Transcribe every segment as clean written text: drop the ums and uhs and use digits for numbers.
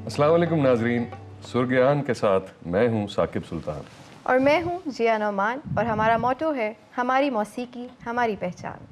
अस्सलाम वालेकुम नाजरीन, सुर्गयान के साथ मैं हूं साकिब सुल्तान और मैं हूं जिया नौमान और हमारा मोटो है हमारी मौसीकी हमारी पहचान।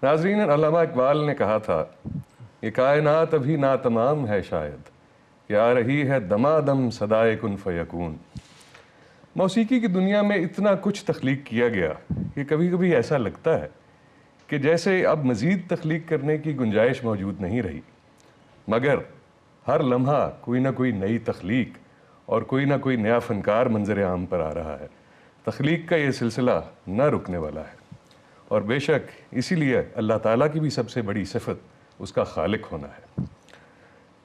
नाजरीन, अल्लामा इकबाल ने कहा था, ये कायनात अभी नातमाम है शायद कि आ रही है दमादम सदाए कुन फयकून। मौसीकी की दुनिया में इतना कुछ तख्लीक किया गया कि कभी कभी ऐसा लगता है कि जैसे अब मज़ीद तख्लीक करने की गुंजाइश मौजूद नहीं रही, मगर हर लम्हा कोई ना कोई नई तख्लीक और कोई ना कोई नया फ़नकार मंजर आम पर आ रहा है। तख्लीक का ये सिलसिला न रुकने वाला है और बेशक इसीलिए अल्लाह ताला की भी सबसे बड़ी सिफत उसका खालिक होना है।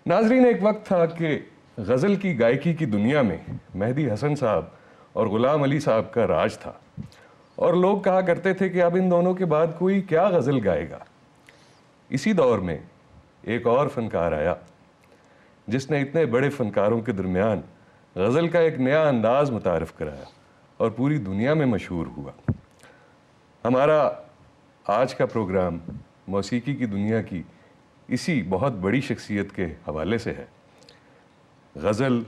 नाजरीन, एक वक्त था कि गज़ल की गायकी की दुनिया में मेहदी हसन साहब और ग़ुलाम अली साहब का राज था और लोग कहा करते थे कि अब इन दोनों के बाद कोई क्या गज़ल गाएगा। इसी दौर में एक और फ़नकार आया जिसने इतने बड़े फ़नकारों के दरमियान गज़ल का एक नया अंदाज़ मुतारफ़ कराया और पूरी दुनिया में मशहूर हुआ। हमारा आज का प्रोग्राम मौसीकी की दुनिया की इसी बहुत बड़ी शख्सियत के हवाले से है। गज़ल,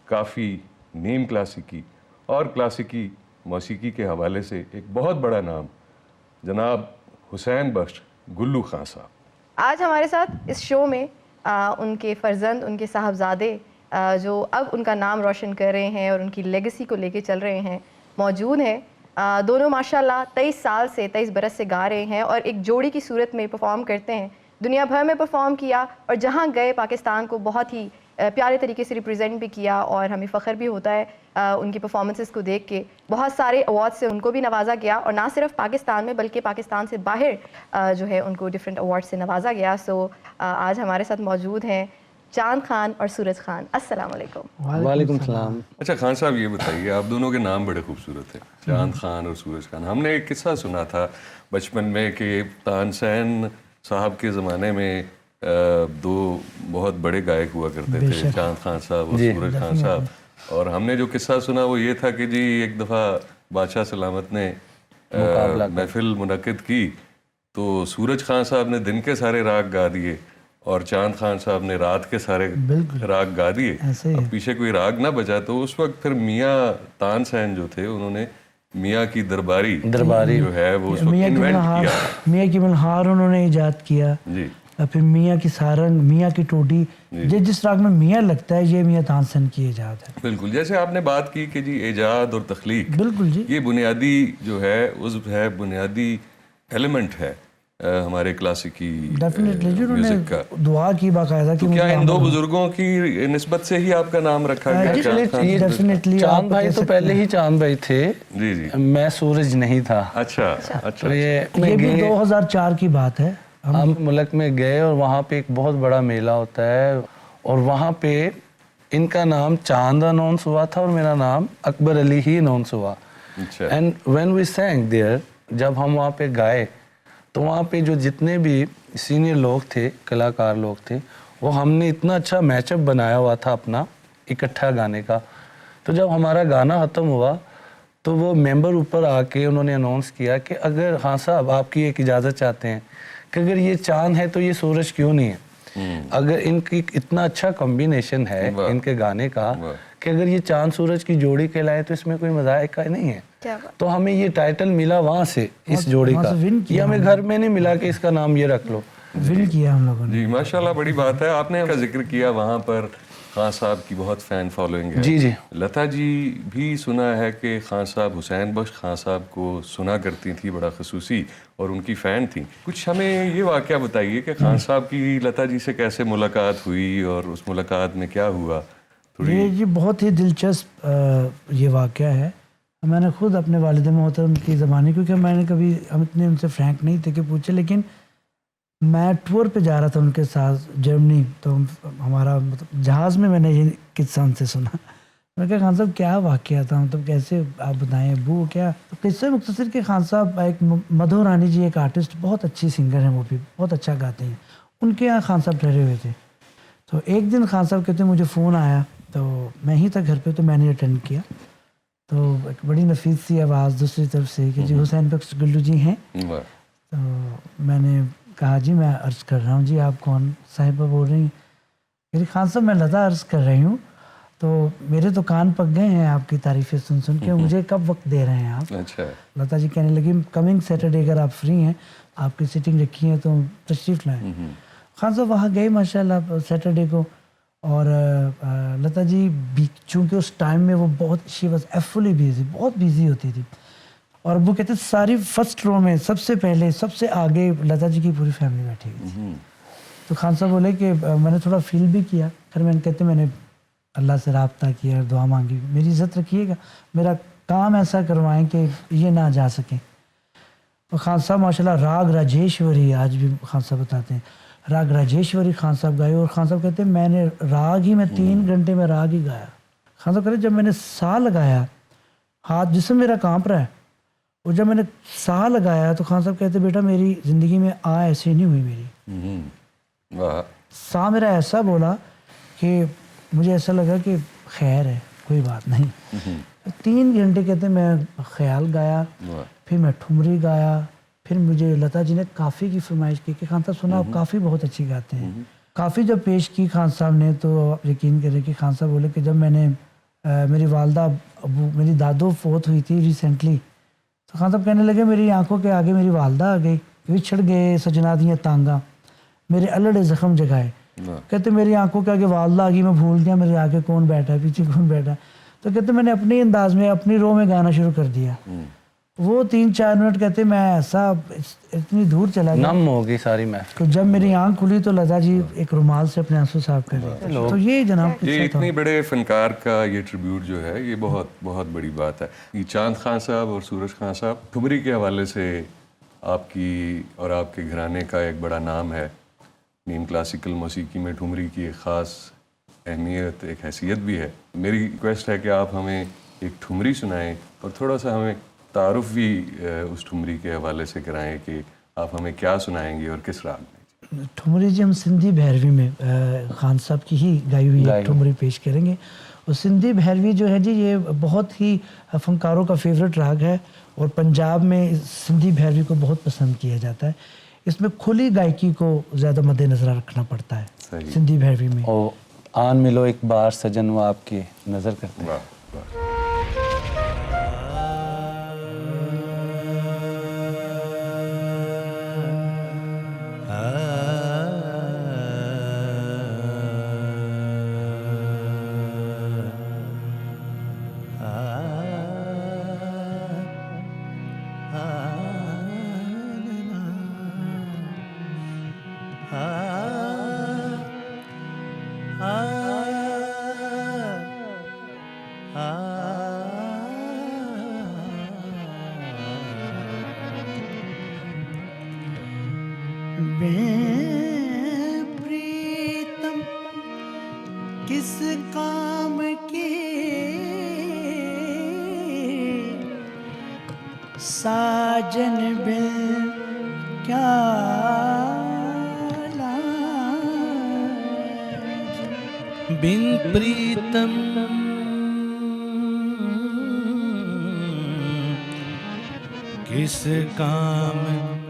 काफ़ी, नीम क्लासिकी और क्लासिकी मौसीकी के हवाले से एक बहुत बड़ा नाम जनाब हुसैन बख्श गुल्लू खां साहब। आज हमारे साथ इस शो में उनके फ़र्जंद, उनके साहबजादे जो अब उनका नाम रोशन कर रहे हैं और उनकी लेगेसी को लेके चल रहे हैं, मौजूद हैं। दोनों माशाल्लाह 23 बरस से गा रहे हैं और एक जोड़ी की सूरत में परफॉर्म करते हैं। दुनिया भर में परफॉर्म किया और जहाँ गए पाकिस्तान को बहुत ही प्यारे तरीके से रिप्रेजेंट भी किया और हमें फ़ख्र भी होता है उनकी परफॉर्मेंसेस को देख के। बहुत सारे अवार्ड से उनको भी नवाजा गया और ना सिर्फ पाकिस्तान में बल्कि पाकिस्तान से बाहर जो है उनको डिफरेंट अवार्ड से नवाजा गया। आज हमारे साथ मौजूद हैं चांद खान और सूरज खान। अस्सलाम वालेकुम। वालेकुम सलाम। अच्छा खान साहब, ये बताइए, आप दोनों के नाम बड़े खूबसूरत हैं, चांद खान और सूरज खान। हमने एक किस्सा सुना था बचपन में कि तानसेन साहब के ज़माने में दो बहुत बड़े गायक हुआ करते थे, चांद खान साहब और सूरज खान साहब। और हमने जो किस्सा सुना वो ये था कि जी एक दफ़ा बादशाह सलामत ने महफिल मुनक़िद की तो सूरज खान साहब ने दिन के सारे राग गा दिए और चांद खान साहब ने रात के सारे राग गा दिए। अब पीछे कोई राग ना बजा तो उस वक्त फिर मियाँ तानसेन जो थे उन्होंने मियाँ की दरबारी जो है वो उस वक्त इन्वेंट किया। मियाँ की मल्हार उन्होंने इजाद किया जी। फिर मियाँ की सारंग, मियाँ की टोडी, जिस राग में मियाँ लगता है ये मियाँ तानसेन की इजाद है। बिल्कुल, जैसे आपने बात की कि जी इजाद और तख्लीक, बिल्कुल जी, ये बुनियादी जो है उज़्व है, बुनियादी एलिमेंट है हमारे क्लासिकी म्यूजिक का। दुआ की बाकायदा तो क्या इन दो बुजुर्गों की निस्बत से ही आपका नाम रखा गया? डेफिनेटली चांद भाई तो पहले ही चांद भाई थे। जी जी। मैं सूरज नहीं था। अच्छा अच्छा। तो ये भी 2004 की बात है। हम मुल्क में गए और वहाँ पे एक बहुत बड़ा मेला होता है और वहाँ पे इनका नाम चांद अनाउंस हुआ था और मेरा नाम अकबर अली ही अनाउंस हुआ। And when we sang there, जब हम वहाँ पे गाए तो वहाँ पे जो जितने भी सीनियर लोग थे, कलाकार लोग थे, वो हमने इतना अच्छा मैचअप बनाया हुआ था अपना इकट्ठा गाने का। तो जब हमारा गाना ख़त्म हुआ तो वो मेंबर ऊपर आके उन्होंने अनाउंस किया कि अगर हाँ साहब आपकी एक इजाज़त चाहते हैं कि अगर ये चांद है तो ये सूरज क्यों नहीं है। अगर इनकी इतना अच्छा कॉम्बिनेशन है इनके गाने का कि अगर ये चांद सूरज की जोड़ी कहलाए तो इसमें कोई मज़ाक नहीं है। तो हमें ये टाइटल मिला वहाँ से, इस जोड़ी का। ये हमें घर में नहीं मिला कि इसका नाम ये रख लो। विन किया हम लोगों ने। जी माशाल्लाह, बड़ी बात है। आपने का जिक्र किया, वहाँ पर खान साहब की बहुत फ़ैन फॉलोइंग है। जी जी। लता जी भी सुना है कि खान साहब, हुसैन बख्श खान साहब को सुना करती थी बड़ा खसूसी और उनकी फ़ैन थी। कुछ हमें ये वाक़या बताइए कि खान साहब की लता जी से कैसे मुलाकात हुई और उस मुलाकात में क्या हुआ? ये बहुत ही दिलचस्प ये वाक़या है। मैंने खुद अपने वालिद मोहतरम की ज़बानी, क्योंकि मैंने कभी हम इतने उनसे फ्रैंक नहीं थे कि पूछे, लेकिन मैं टूर पे जा रहा था उनके साथ जर्मनी, तो हमारा मतलब जहाज़ में मैंने ये किस्सा उनसे सुना। मैंने कहा खान साहब क्या वाक़या था, मतलब कैसे आप बताएं अबू क्या? तो किस्से मुख्तसर के खान साहब एक मधु रानी जी एक आर्टिस्ट, बहुत अच्छी सिंगर हैं, वो भी बहुत अच्छा गाते हैं। उनके यहाँ खान साहब ठहरे हुए थे। तो एक दिन खान साहब कहते मुझे फ़ोन आया, तो मैं ही था घर पे, तो मैंने अटेंड किया। तो एक बड़ी नफीस सी आवाज़ दूसरी तरफ से कि जी हुसैन बख्श गुल्लू जी हैं। तो मैंने कहा जी मैं अर्ज़ कर रहा हूँ। जी आप कौन? साहिबा बोल रही। मेरी खान साहब मैं लता अर्ज़ कर रही हूँ, तो मेरे तो कान पक गए हैं आपकी तारीफ़ें सुन सुन के, मुझे कब वक्त दे रहे हैं आप। अच्छा, लता जी कहने लगी कमिंग सैटरडे अगर आप फ्री हैं, आपकी सीटिंग रखी है तो तशरीफ़ लाएँ। खान साहब वहाँ गए माशाल्लाह सैटरडे को, और लता जी भी चूँकि उस टाइम में वो बहुत शी वॉज एफुली बिजी, बहुत बिजी होती थी, और वो कहते सारी फर्स्ट रो में सबसे पहले सबसे आगे लता जी की पूरी फैमिली बैठी हुई थी। तो खान साहब बोले कि मैंने थोड़ा फील भी किया, फिर मैंने कहते मैंने अल्लाह से रब्ता किया, दुआ मांगी, मेरी इज़्ज़त रखिएगा, मेरा काम ऐसा करवाएं कि ये ना जा सकें। और खान साहब माशाल्लाह राग राजेश्वरी, आज भी खान साहब बताते हैं, राग राजेश्वरी खान साहब गाए, और खान साहब कहते हैं मैंने राग ही में 3 घंटे में राग ही गाया। खान साहब कहते जब मैंने सा लगाया, हाथ जिसम मेरा कांप रहा है, और जब मैंने सा लगाया तो खान साहब कहते बेटा मेरी ज़िंदगी में ऐसी नहीं हुई मेरी। वाह, सा मेरा ऐसा बोला कि मुझे ऐसा लगा कि खैर है, कोई बात नहीं। 3 घंटे कहते मैं ख्याल गाया, फिर मैं ठुमरी गाया, फिर मुझे लता जी ने काफ़ी की फरमाइश की कि खान साहब सुना आप काफ़ी बहुत अच्छी गाते हैं। काफ़ी जब पेश की खान साहब ने, तो आप यकीन करें कि खान साहब बोले कि जब मैंने मेरी वालदा अबू मेरी दादो फोत हुई थी रिसेंटली, तो खान साहब कहने लगे मेरी आंखों के आगे मेरी वालदा आ गई, विछड़ गए सजना दियाँ तांगा, मेरे अलड़े ज़ख्म जगाए। कहते मेरी आंखों के आगे वालदा आ गई, मैं भूल गया मेरे आगे कौन बैठा है, पीछे कौन बैठा है। तो कहते मैंने अपने अंदाज में अपनी रो में गाना शुरू कर दिया। वो 3-4 मिनट कहते मैं ऐसा इतनी दूर चला गया, नम हो गई सारी महफिल। तो जब मेरी आंख खुली तो लता जी एक रुमाल से अपने आंसू साफ कर रही थी। तो ये जनाब ये इतनी बड़े फनकार का ये ट्रिब्यूट जो है ये बहुत बहुत बड़ी बात है। ये चांद खान साहब और सूरज खान साहब, ठुमरी के हवाले से आपकी और आपके घराने का एक बड़ा नाम है। नीम क्लासिकल मौसीकी में ठुमरी की एक ख़ास अहमियत, एक हैसियत भी है। मेरी रिक्वेस्ट है कि आप हमें एक ठुमरी सुनाएं और थोड़ा सा हमें तारुफ भी उस ठुमरी के हवाले से कराएं कि आप हमें क्या सुनाएंगे और किस राग में। ठुमरी जी हम सिंधी भैरवी में खान साहब की ही गाई हुई एक ठुमरी पेश करेंगे। और सिंधी भैरवी जो है जी ये बहुत ही फनकारों का फेवरेट राग है, और पंजाब में सिंधी भैरवी को बहुत पसंद किया जाता है। इसमें खुली गायकी को ज़्यादा मद्देनज़र रखना पड़ता है सिंधी भैरवी में। और आन मिलो एक बार सजन वो आपकी नज़र करते हैं। वाह वाह। प्रीतम किस काम की साजन बिन क्या लाज, बिन प्रीतम किस काम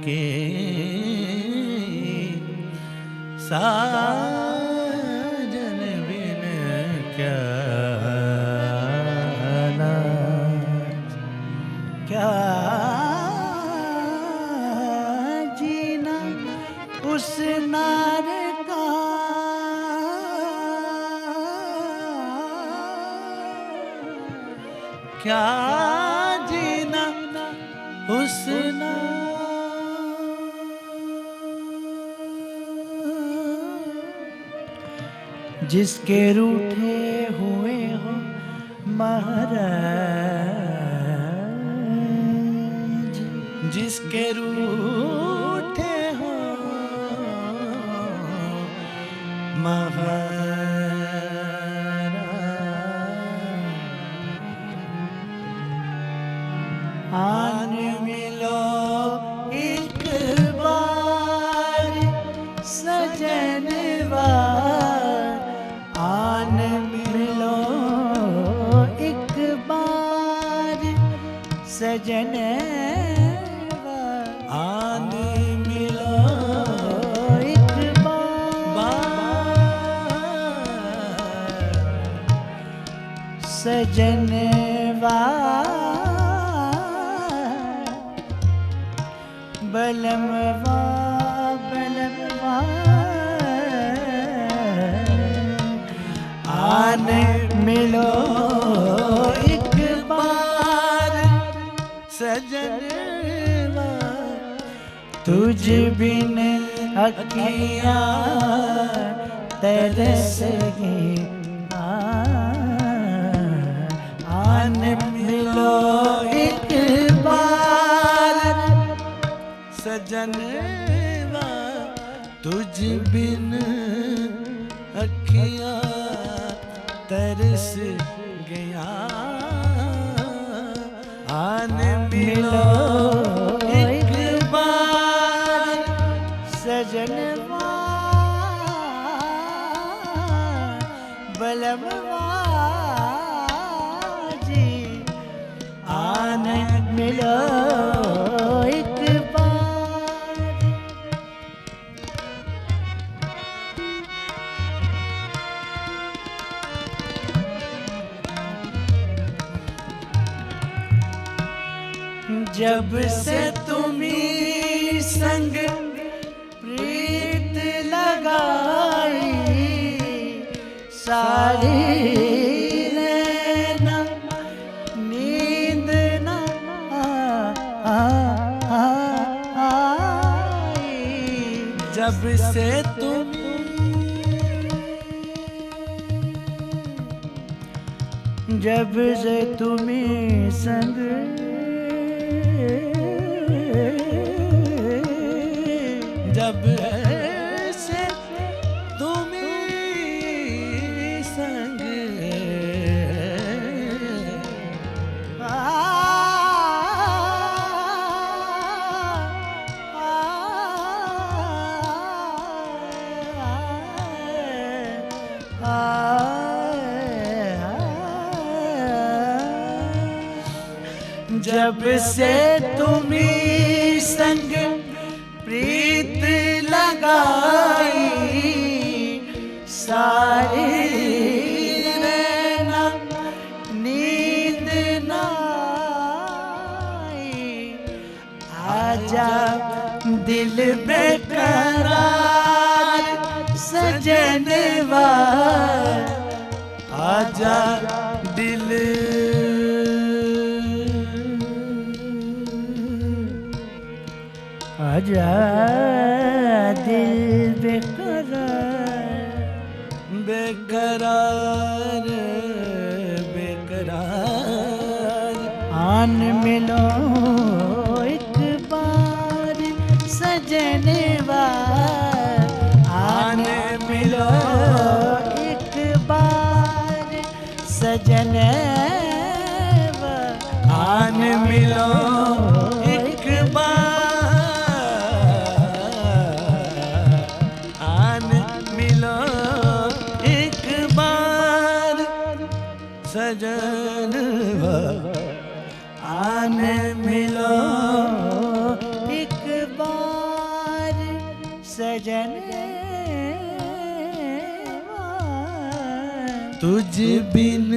के साजन बिन क्या लाज, क्या जीना उस नार का क्या जीना उस जिसके रूठे हुए हो महाराज, जिसके रूठे हो महाराज, आन मिलो एक बार सजनवा, आन मिलो एक बार सजनवा, आन मिलो एक बार सजनवा बलमवा बलमवा आने मिलो एक बार सजनवा तुझ बिन अखियाँ तरस गई आने मिलो एक बार सजनवा तुझ बिन अखियाँ तरस गया आने मिलो एक बार सजनवा बलमवा जी आने मिलो एक बार। जब से तुम्ही संग प्रीत लगाई सारी नैना नींद न आई जब से तुम्ही संग जब से तुम्ही संग जब से तुम्ही संग प्रीत लगाई सारी नैना नींद न आई आजा दिल बेकरार सजनवा आजा दिल आजा दिल बेकरार बेकरार बेकरार आन मिलो एक बार सजनवा आन मिलो एक बार सजनवा आन मिलो एक बार सजनवा आने मिलो एक बार सजनवा तुझ बिन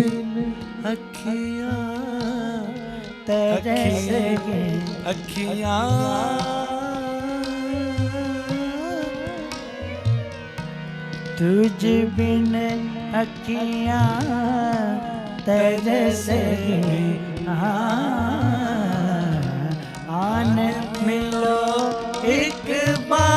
अखियाँ तरस गई अखियाँ तुझ बिन अखियाँ तरस गई आने मिलो एक बार